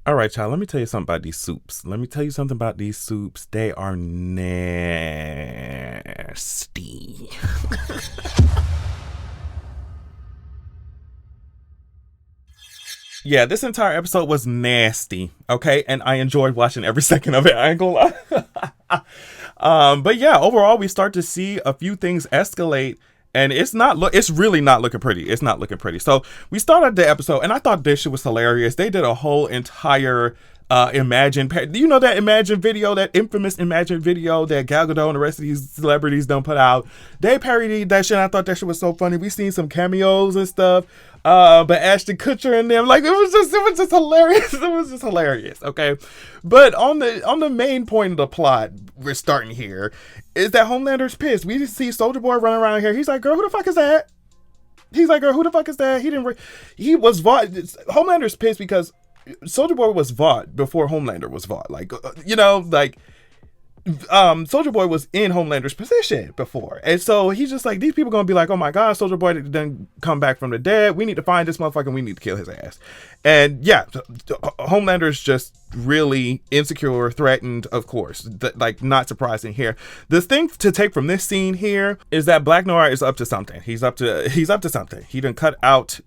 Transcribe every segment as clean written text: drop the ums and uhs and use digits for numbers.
All right, y'all. Let me tell you something about these soups. Let me tell you something about these soups. They are nasty. Yeah, this entire episode was nasty. Okay, and I enjoyed watching every second of it. I ain't gonna lie. But yeah, overall, we start to see a few things escalate, and it's really not looking pretty. It's not looking pretty. So we started the episode, and I thought this shit was hilarious. They did a whole entire do you know that Imagine video, that infamous Imagine video that Gal Gadot and the rest of these celebrities don't put out? They parodied that shit. I thought that shit was so funny. We seen some cameos and stuff. But Ashton Kutcher and them, like, it was just hilarious. It was just hilarious. Okay. But on the main point of the plot, we're starting here, is that Homelander's pissed. We just see Soldier Boy running around here. He's like, girl, who the fuck is that? He's like, girl, who the fuck is that? He was Vaught. Homelander's pissed because Soldier Boy was Vaught before Homelander was Vaught. Like, Soldier Boy was in Homelander's position before. And so he's just like, these people gonna be like, oh my God, Soldier Boy didn't come back from the dead. We need to find this motherfucker and we need to kill his ass. And yeah, Homelander's just really insecure, threatened, of course. Like, not surprising here. The thing to take from this scene here is that Black Noir is up to something. He's up to something. He done cut out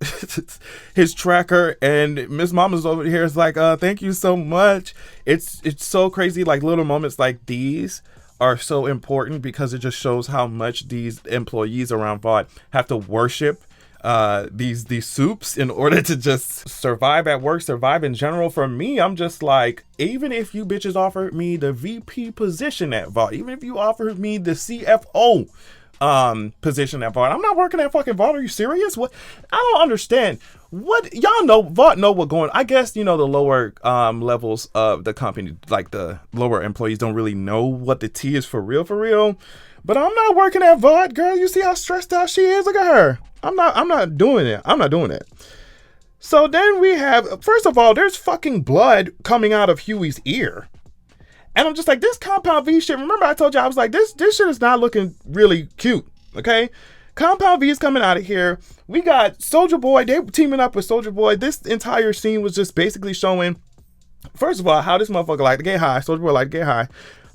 his tracker, and Miss Mama's over here is like, thank you so much. It's so crazy. Like, little moments like these are so important because it just shows how much these employees around Vaught have to worship these soups in order to just survive at work, survive in general. For me, I'm just like, even if you bitches offered me the VP position at Vaught, even if you offered me the CFO position at Vaught, I'm not working at fucking Vaught. Are you serious? What? I don't understand. What, y'all know, Vaught know what going. I guess, the lower levels of the company, like the lower employees, don't really know what the tea is for real. But I'm not working at Vaught, girl. You see how stressed out she is? Look at her. I'm not doing it. I'm not doing it. So then we have, first of all, there's fucking blood coming out of Huey's ear. And I'm just like, this Compound V shit, remember I told you, I was like, this shit is not looking really cute, okay? Compound V is coming out of here. We got Soldier Boy, they teaming up with Soldier Boy. This entire scene was just basically showing, first of all, how this motherfucker like to get high. Soldier Boy like to get high.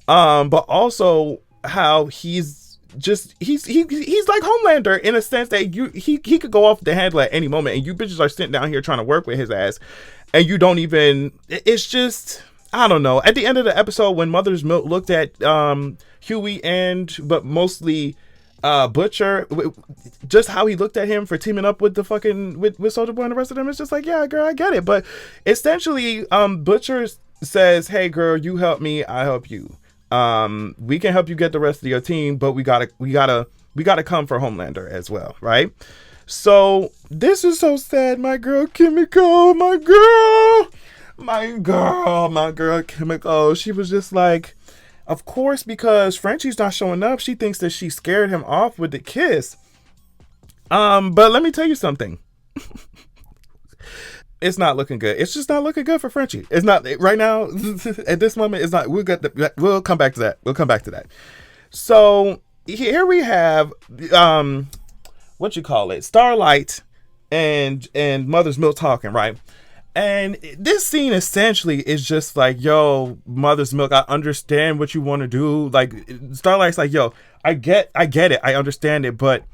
But also how he's like Homelander in a sense that he could go off the handle at any moment, and you bitches are sitting down here trying to work with his ass, and you don't even. It's just, I don't know. At the end of the episode, when Mother's Milk looked at Huey but mostly Butcher, just how he looked at him for teaming up with the fucking with Soldier Boy and the rest of them, it's just like, yeah, girl, I get it. But essentially, Butcher says, hey, girl, you help me, I help you. We can help you get the rest of your team, but we gotta come for Homelander as well, right? So this is so sad. My girl Kimiko, my girl Kimiko. She was just like, of course, because Frenchie's not showing up, she thinks that she scared him off with the kiss. But let me tell you something. It's not looking good. It's just not looking good for Frenchie. It's not right now. At this moment, it's not. We'll come back to that. So here we have Starlight and Mother's Milk talking, right? And this scene essentially is just like, yo, Mother's Milk, I understand what you want to do. Like, Starlight's like, yo, I get it, I understand it, but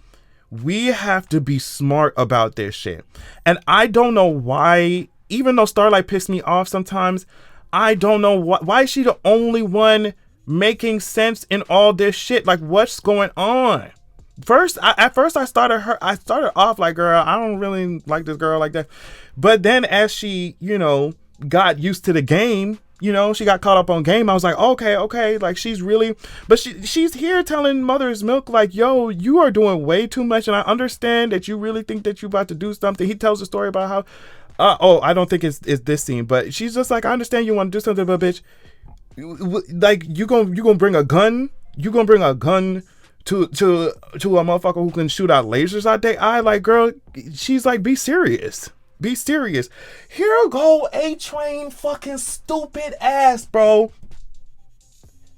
we have to be smart about this shit. And I don't know why, even though Starlight pissed me off sometimes, I don't know why is she the only one making sense in all this shit? Like, what's going on? At first I started off like, girl, I don't really like this girl like that. But then as she, got used to the game, she got caught up on game. I was like, okay. Like, she's really, but she's here telling Mother's Milk, like, yo, you are doing way too much. And I understand that you really think that you're about to do something. He tells a story about how, I don't think it's this scene, but she's just like, I understand you want to do something, but bitch, like, you gonna bring a gun? You gonna bring a gun to a motherfucker who can shoot out lasers out their eye? Like, girl, she's like, be serious. Be serious. Here go A-Train fucking stupid ass, bro.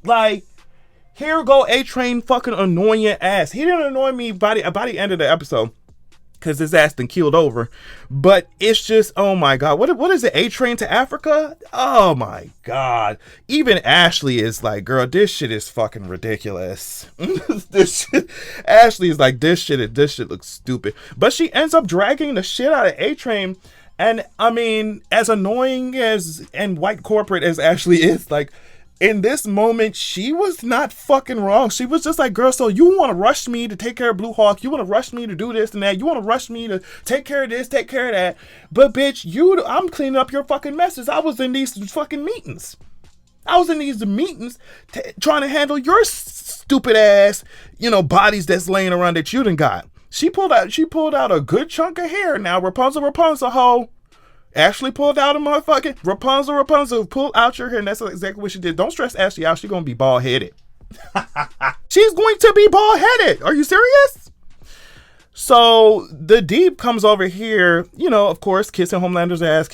Like, here go A-Train fucking annoying ass. He didn't annoy me by the end of the episode. because his ass been keeled over. But it's just, oh my god, what is it, A Train to Africa? Oh my god. Even Ashley is like, girl, this shit is fucking ridiculous. This shit, Ashley is like, this shit looks stupid. But she ends up dragging the shit out of A Train. And I mean, as annoying as and white corporate as Ashley is, like, in this moment, she was not fucking wrong. She was just like, girl, so you want to rush me to take care of Blue Hawk. You want to rush me to do this and that. You want to rush me to take care of this, take care of that. But bitch, I'm cleaning up your fucking messes. I was in these fucking meetings. Trying to handle your stupid ass, bodies that's laying around that you done got. She pulled out a good chunk of hair. Now, Rapunzel, hoe. Ashley pulled out a motherfucking Rapunzel, pull out your hair, and that's exactly what she did. Don't stress Ashley out. She's gonna be bald headed. She's going to be bald headed. Are you serious? So the Deep comes over here, of course, kissing Homelander's ass,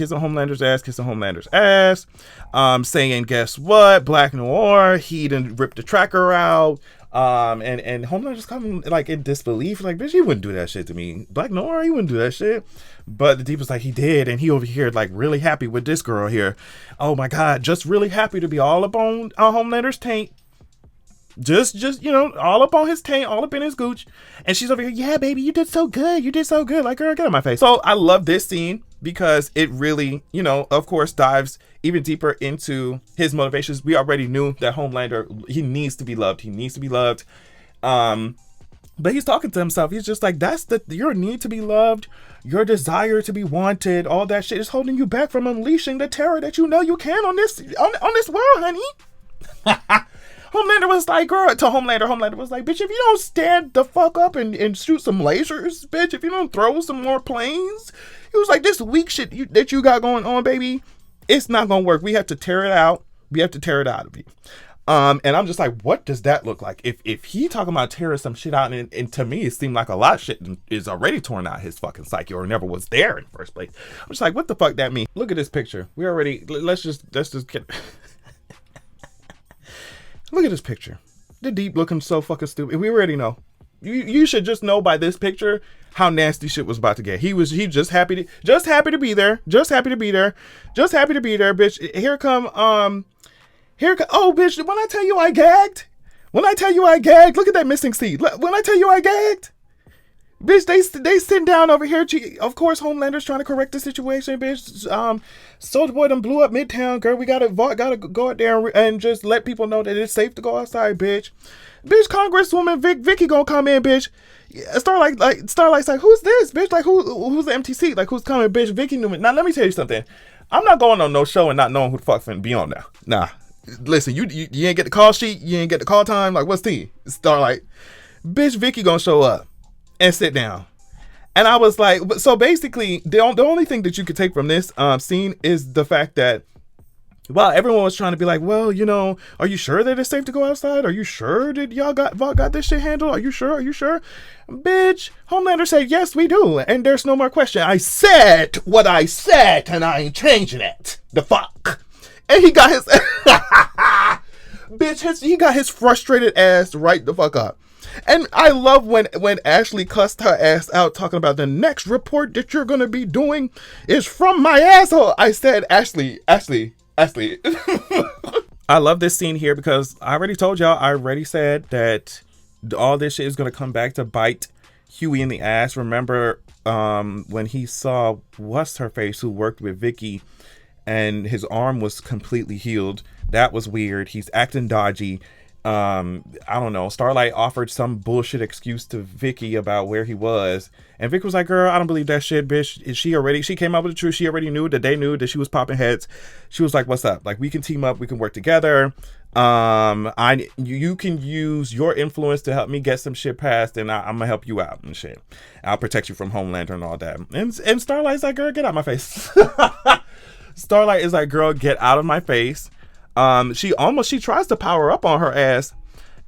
saying, guess what? Black Noir, he done ripped the tracker out. And Homelander's coming like in disbelief, like, bitch, he wouldn't do that shit to me. Black Noir, he wouldn't do that shit. But the Deep was like, he did, and he over here like really happy with this girl here. Oh my god, just really happy to be all up on Homelander's taint. Just all up on his taint, all up in his gooch. And she's over here, yeah, baby, you did so good. Like, girl, get out of my face. So I love this scene because it really, of course, dives even deeper into his motivations. We already knew that Homelander, he needs to be loved. But he's talking to himself. He's just like, your need to be loved, your desire to be wanted, all that shit is holding you back from unleashing the terror that you know you can on this world, honey. Homelander was like, girl, to Homelander was like, bitch, if you don't stand the fuck up and shoot some lasers, bitch, if you don't throw some more planes, he was like, this weak shit that you got going on, baby, it's not gonna work. We have to tear it out. We have to tear it out of you. And I'm just like, what does that look like? If he talking about tearing some shit out, and to me, it seemed like a lot of shit is already torn out his fucking psyche or never was there in the first place. I'm just like, what the fuck that mean? Look at this picture. Let's just get... Look at this picture. The Deep looking so fucking stupid. We already know. You should just know by this picture how nasty shit was about to get. He just happy to be there. Just happy to be there, bitch. Here come, oh bitch, when I tell you I gagged, look at that missing seed. When I tell you I gagged, bitch, they sitting down over here. Of course, Homelander's trying to correct the situation, bitch. Soldier Boy done blew up Midtown, girl. Vaught gotta go out there and just let people know that it's safe to go outside, bitch. Bitch, Congresswoman Vicky gonna come in, bitch. Starlight's like, who's this, bitch? Like, who's the empty seat? Like, who's coming, bitch? Vicky Neuman. Now, let me tell you something. I'm not going on no show and not knowing who the fuck finna be on now. Nah. Listen, you ain't get the call sheet. You ain't get the call time. Like, what's the Starlight? Bitch, Vicky gonna show up and sit down. And I was like, so basically, the only thing that you could take from this scene is the fact that, well, everyone was trying to be like, well, are you sure that it's safe to go outside? Are you sure that Vaught got this shit handled? Are you sure? Bitch, Homelander said, yes, we do. And there's no more question. I said what I said, and I ain't changing it. The fuck. And he got his, bitch, he got his frustrated ass right the fuck up. And I love when Ashley cussed her ass out talking about the next report that you're going to be doing is from my asshole. I said, Ashley. I love this scene here because I already told y'all, I already said that all this shit is going to come back to bite Huey in the ass. Remember when he saw what's her face who worked with Vicky and his arm was completely healed. That was weird. He's acting dodgy. I don't know. Starlight offered some bullshit excuse to Vicky about where he was, and Vicky was like, girl, I don't believe that shit, bitch. She came up with the truth. She already knew that they knew that she was popping heads. She was like, what's up? Like, we can team up, we can work together. You can use your influence to help me get some shit passed, and I'm gonna help you out and shit. I'll protect you from Homelander and all that. And Starlight's like, girl, get out my face. Starlight is like, girl, get out of my face. She tries to power up on her ass,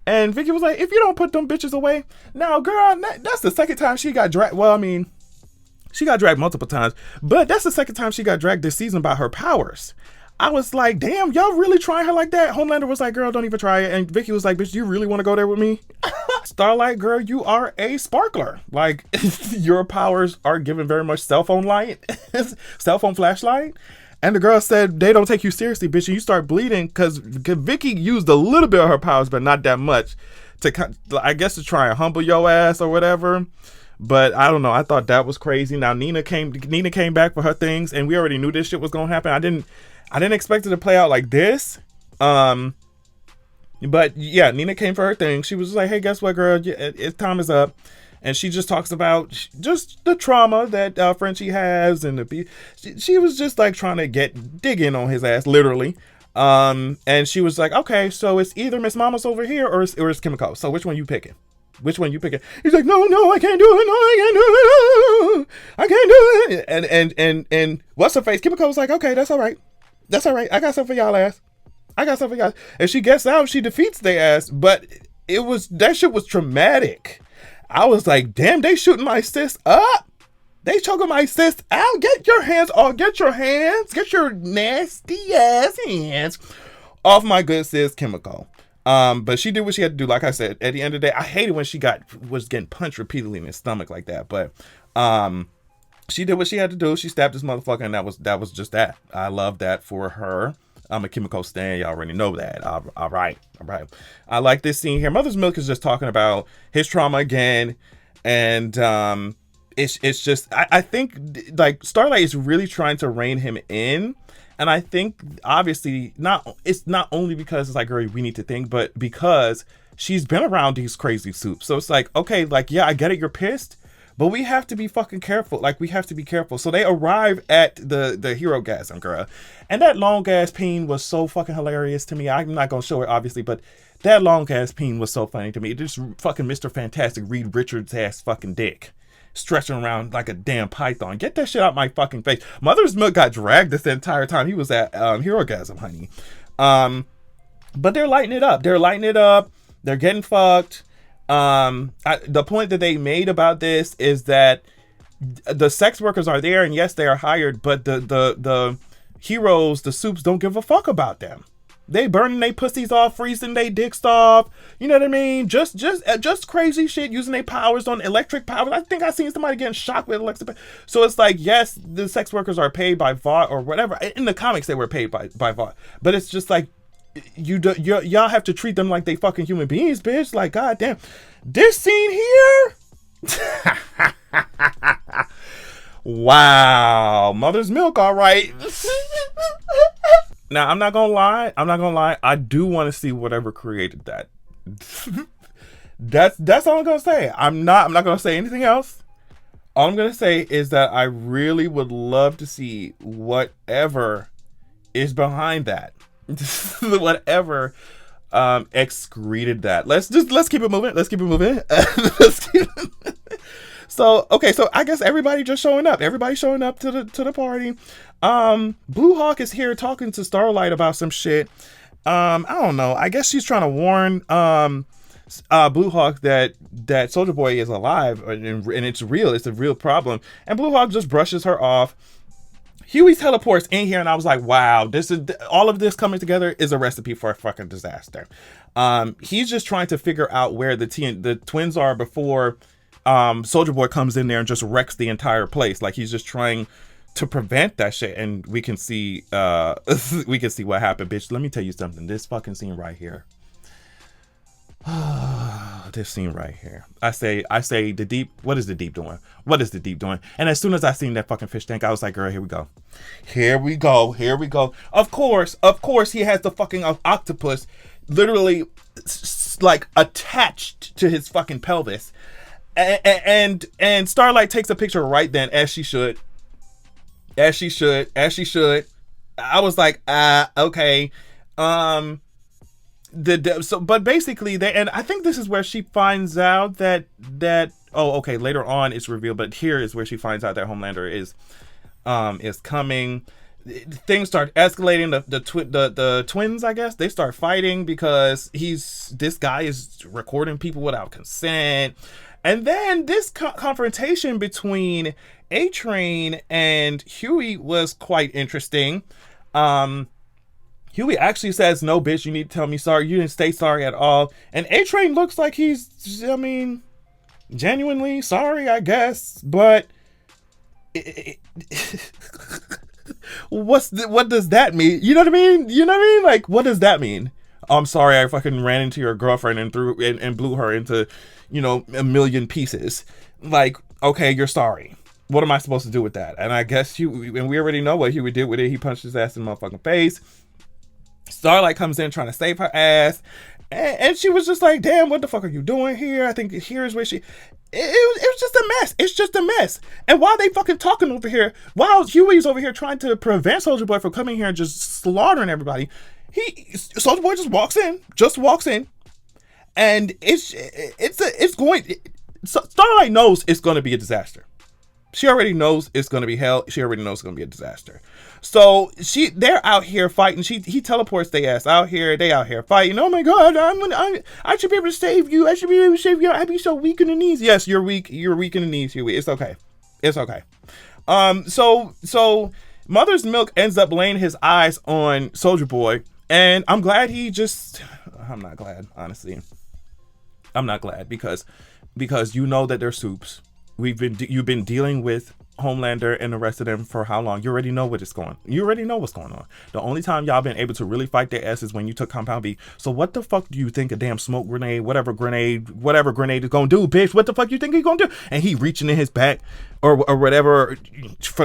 and Vicky was like, if you don't put them bitches away. Now, girl, that's the second time she got dragged. Well, I mean, she got dragged multiple times, but that's the second time she got dragged this season by her powers. I was like, damn, y'all really trying her like that? Homelander was like, girl, don't even try it. And Vicky was like, bitch, you really want to go there with me? Starlight, girl, you are a sparkler. Like, your powers are given very much cell phone light, cell phone flashlight. And the girl said, they don't take you seriously, bitch. And you start bleeding because Vicky used a little bit of her powers, but not that much to, I guess, to try and humble your ass or whatever. But I don't know. I thought that was crazy. Now Nina came back for her things, and we already knew this shit was gonna happen. I didn't expect it to play out like this. But yeah, Nina came for her thing. She was just like, hey, guess what, girl? It's time is up. And she just talks about just the trauma that Frenchie has, and she was just like trying to dig in on his ass, literally. And she was like, okay, so it's either Miss Mama's over here or it's Kimiko. So which one you picking? Which one you picking? He's like, no, I can't do it. No, I can't do it. And what's her face? Kimiko was like, okay, that's all right. That's all right. I got something for y'all ass. And she gets out, she defeats their ass, but that shit was traumatic. I was like, damn, they shooting my sis up. They choking my sis out. Get your nasty ass hands off my good sis Kimiko. But she did what she had to do. Like I said, at the end of the day, I hated when she was getting punched repeatedly in the stomach like that. But she did what she had to do. She stabbed this motherfucker, and that was just that. I love that for her. I'm a Kimiko stan. Y'all already know that. All right. I like this scene here. Mother's Milk is just talking about his trauma again, and it's just I think like Starlight is really trying to rein him in. And I think obviously it's not only because it's like, girl, we need to think, but because she's been around these crazy soups. So it's like, okay, like, yeah, I get it, you're pissed, but we have to be fucking careful. Like, we have to be careful. So they arrive at the Herogasm, girl. And that long ass peen was so fucking hilarious to me. I'm not gonna show it obviously, but that long ass peen was so funny to me. It just fucking Mr. Fantastic Reed Richards ass fucking dick. Stretching around like a damn python. Get that shit out my fucking face. Mother's Milk got dragged this entire time he was at Herogasm, honey. But they're lighting it up. They're getting fucked. The point that they made about this is that the sex workers are there, and yes, they are hired, but the heroes, the soups, don't give a fuck about them. They burning their pussies off, freezing their dicks off. You know what I mean? Just crazy shit, using their powers on electric powers. I think I seen somebody getting shocked with electric. So it's like, yes, the sex workers are paid by Vaught or whatever. In the comics, they were paid by Vaught. But it's just like, y'all have to treat them like they fucking human beings, bitch. Like, goddamn. This scene here? Wow. Mother's Milk, all right. Now, I'm not gonna lie. I do want to see whatever created that. That's all I'm gonna say. I'm not gonna say anything else. All I'm gonna say is that I really would love to see whatever is behind that. Whatever excreted that. Let's keep it moving. So I guess everybody just showing up. Everybody showing up to the party. Blue Hawk is here talking to Starlight about some shit. I don't know. I guess she's trying to warn Blue Hawk that Soldier Boy is alive and it's real. It's a real problem. And Blue Hawk just brushes her off. Huey teleports in here, and I was like, wow, this is all of this coming together is a recipe for a fucking disaster. He's just trying to figure out where the twins are before Soldier Boy comes in there and just wrecks the entire place. Like, he's just trying to prevent that shit, and we can see what happened. Bitch, let me tell you something. This fucking scene right here. This scene right here. I say the deep. What is the deep doing? And as soon as I seen that fucking fish tank, I was like, girl, here we go. Of course he has the fucking octopus literally like attached to his fucking pelvis. And Starlight takes a picture right then, as she should. I was like, okay. But basically and I think this is where she finds out that later on it's revealed, but here is where she finds out that Homelander is coming. Things start escalating. The twins, I guess, they start fighting because this guy is recording people without consent. And then this confrontation between A-Train and Huey was quite interesting. Huey actually says, no, bitch, you need to tell me sorry. You didn't say sorry at all. And A-Train looks like he's, I mean, genuinely sorry, I guess. But what does that mean? You know what I mean? You know what I mean? Like, what does that mean? Oh, I'm sorry, I fucking ran into your girlfriend and blew her into, a million pieces. Like, okay, you're sorry. What am I supposed to do with that? And I guess and we already know what Huey did with it. He punched his ass in the motherfucking face. Starlight comes in trying to save her ass. And she was just like, damn, what the fuck are you doing here? I think here's where it was just a mess. It's just a mess. And while they fucking talking over here, while Huey's over here trying to prevent Soldier Boy from coming here and just slaughtering everybody, Soldier Boy just walks in. And Starlight knows it's going to be a disaster. She already knows it's going to be hell. She already knows it's going to be a disaster. So they're out here fighting. He teleports their ass out here. They out here fighting. Oh my God, I should be able to save you. I should be able to save you. I'd be so weak in the knees. Yes, you're weak. You're weak in the knees, Huey. It's okay. It's okay. So Mother's Milk ends up laying his eyes on Soldier Boy, and I'm glad I'm not glad, honestly. I'm not glad because you know that they're soups. You've been dealing with Homelander and the rest of them for how long? You already know what's going on. The only time y'all been able to really fight their ass is when you took Compound B. So what the fuck do you think a damn smoke grenade, whatever grenade is gonna do, bitch? What the fuck you think he's gonna do? And he reaching in his back or whatever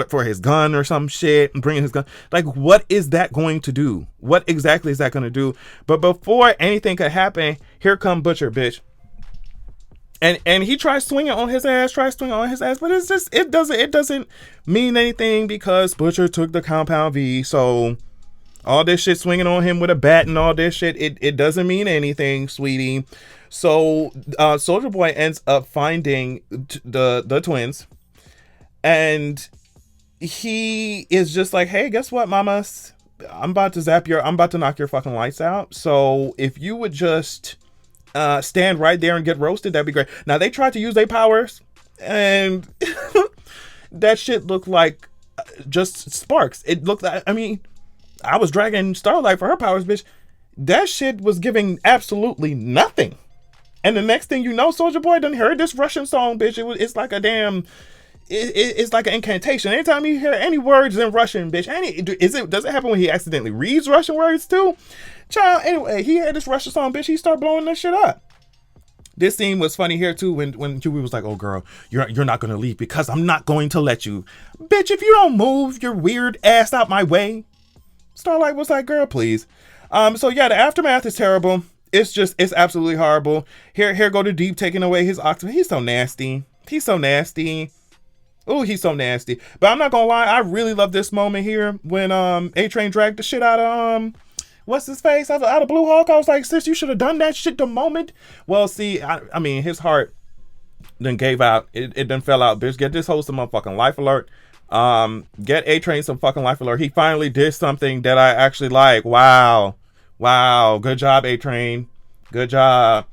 for his gun or some shit and bringing his gun. Like, what is that going to do? What exactly is that gonna do? But before anything could happen, here come Butcher, bitch. And he tries swinging on his ass, but it doesn't mean anything because Butcher took the Compound V. So all this shit swinging on him with a bat and all this shit, it doesn't mean anything, sweetie. So Soldier Boy ends up finding the twins, and he is just like, hey, guess what, mamas? I'm about to knock your fucking lights out. So if you would just stand right there and get roasted, that'd be great. Now they tried to use their powers, and that shit looked like just sparks. It looked like, I mean, I was dragging Starlight for her powers, bitch. That shit was giving absolutely nothing. And the next thing you know, Soldier Boy done heard this Russian song, bitch. It's like a damn. It's like an incantation. Anytime you hear any words in Russian, bitch, does it happen when he accidentally reads Russian words too? Child, anyway, he had this Russian song, bitch. He started blowing that shit up. This scene was funny here too when Huey was like, "Oh girl, you're not gonna leave because I'm not going to let you, bitch. If you don't move your weird ass out my way." Starlight was like, "Girl, please." So yeah, the aftermath is terrible. It's absolutely horrible. Here go the Deep taking away his oxygen. He's so nasty. Oh, he's so nasty. But I'm not gonna lie, I really love this moment here when A-Train dragged the shit out of what's his face out of Blue Hawk. I was like, sis, you should have done that shit the moment. Well, see, I mean, his heart then gave out. It then fell out. Bitch, get this hoe some motherfucking life alert. Get A-Train some fucking life alert. He finally did something that I actually like. Wow. Good job, A-Train. Good job.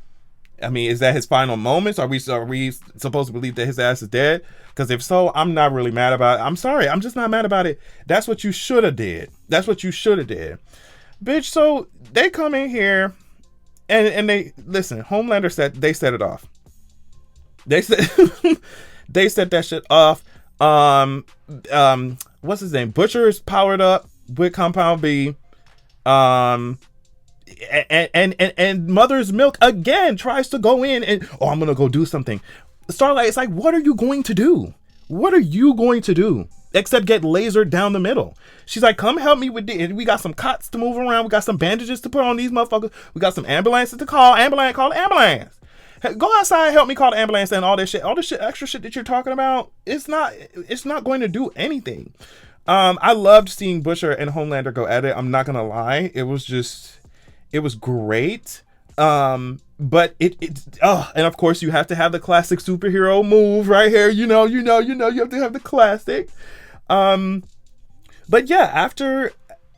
I mean, is that his final moments? Are we supposed to believe that his ass is dead? Because if so, I'm not really mad about it. I'm sorry. I'm just not mad about it. That's what you should have did. Bitch, so they come in here and they listen, Homelander said they set it off. They set that shit off. What's his name? Butcher is powered up with Compound B. And Mother's Milk again tries to go in and I'm gonna go do something. Starlight is like, what are you going to do? Except get lasered down the middle. She's like, come help me with this. We got some cots to move around. We got some bandages to put on these motherfuckers. We got some ambulances to call. Call the ambulance. Go outside, help me call the ambulance and all this shit. All this shit, extra shit that you're talking about, it's not going to do anything. I loved seeing Butcher and Homelander go at it. I'm not gonna lie. It was great. But and of course you have to have the classic superhero move right here. You have to have the classic. But yeah, after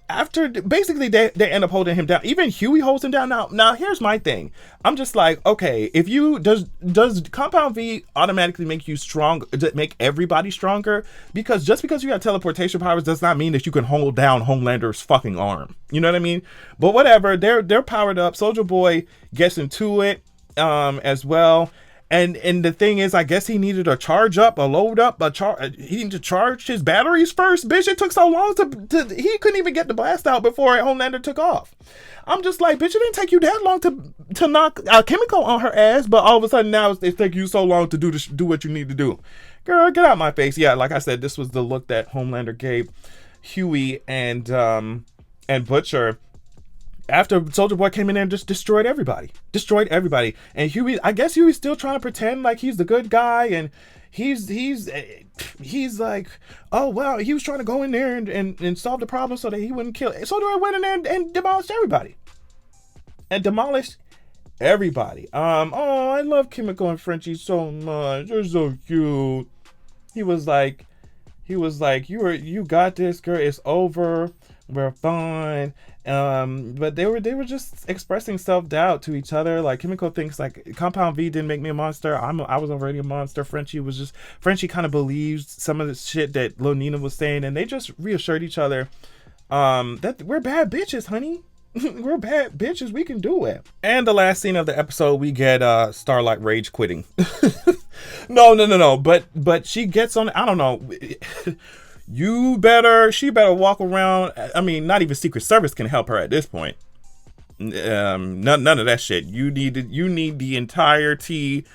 after basically they end up holding him down. Even Huey holds him down. Now here's my thing. I'm just like, okay, if you does Compound V automatically make you strong, make everybody stronger? Because just because you have teleportation powers does not mean that you can hold down Homelander's fucking arm. You know what I mean? But whatever, they're powered up. Soldier Boy gets into it as well. And the thing is, I guess he needed a charge up, a load up, he needed to charge his batteries first. Bitch, it took so long to he couldn't even get the blast out before Homelander took off. I'm just like, bitch, it didn't take you that long to knock Kimiko on her ass, but all of a sudden now it's taking you so long to do what you need to do. Girl, get out my face. Yeah, like I said, this was the look that Homelander gave Huey and Butcher. After Soldier Boy came in there and just destroyed everybody. And Huey, I guess Huey's still trying to pretend like he's the good guy, and he's like, oh, well, he was trying to go in there and solve the problem so that he wouldn't kill. Soldier Boy went in there and demolished everybody. Oh, I love Kimiko and Frenchie so much. They're so cute. He was like, you got this, girl. It's over. We're fine. But they were just expressing self-doubt to each other. Like, Kimiko thinks like Compound V didn't make me a monster. I was already a monster. Frenchie kind of believes some of the shit that Lil Nina was saying, and they just reassured each other that we're bad bitches, honey. We're bad bitches. We can do it. And the last scene of the episode, we get Starlight rage quitting. No. But she gets on. I don't know. She better walk around. I mean, not even Secret Service can help her at this point. None of that shit. You need the entirety.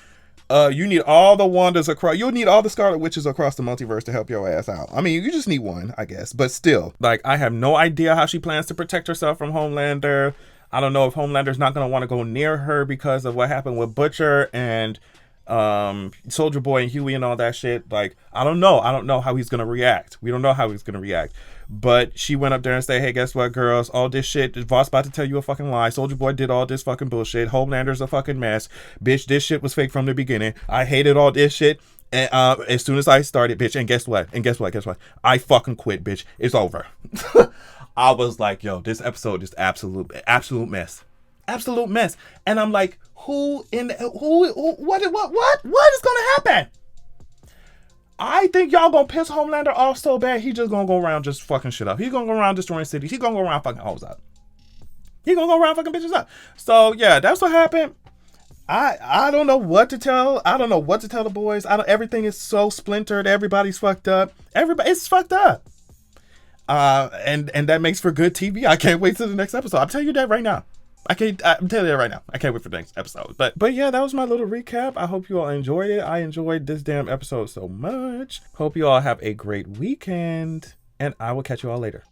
You need all the Wandas across. You'll need all the Scarlet Witches across the multiverse to help your ass out. I mean, you just need one, I guess. But still, like, I have no idea how she plans to protect herself from Homelander. I don't know if Homelander's not going to want to go near her because of what happened with Butcher and Soldier Boy and Huey and all that shit. Like, I don't know how he's gonna react. We don't know how he's gonna react. But she went up there and said, hey, guess what, girls, all this shit, Vaught's about to tell you a fucking lie. Soldier Boy did all this fucking bullshit. Homelander's a fucking mess. Bitch, this shit was fake from the beginning. I hated all this shit. And as soon as I started, bitch, and guess what? I fucking quit, bitch. It's over. I was like, yo, this episode is absolute mess. Absolute mess. And I'm like, what is gonna happen? I think y'all gonna piss Homelander off so bad he just gonna go around just fucking shit up. He's gonna go around destroying cities. He's gonna go around fucking hoes up. He's gonna go around fucking bitches up. So yeah, that's what happened. I don't know what to tell. I don't know what to tell the boys. Everything is so splintered. Everybody's fucked up. It's fucked up. And that makes for good TV. I can't wait till the next episode. I'm telling you that right now. I'm telling you that right now. I can't wait for the next episode. But yeah, that was my little recap. I hope you all enjoyed it. I enjoyed this damn episode so much. Hope you all have a great weekend, and I will catch you all later.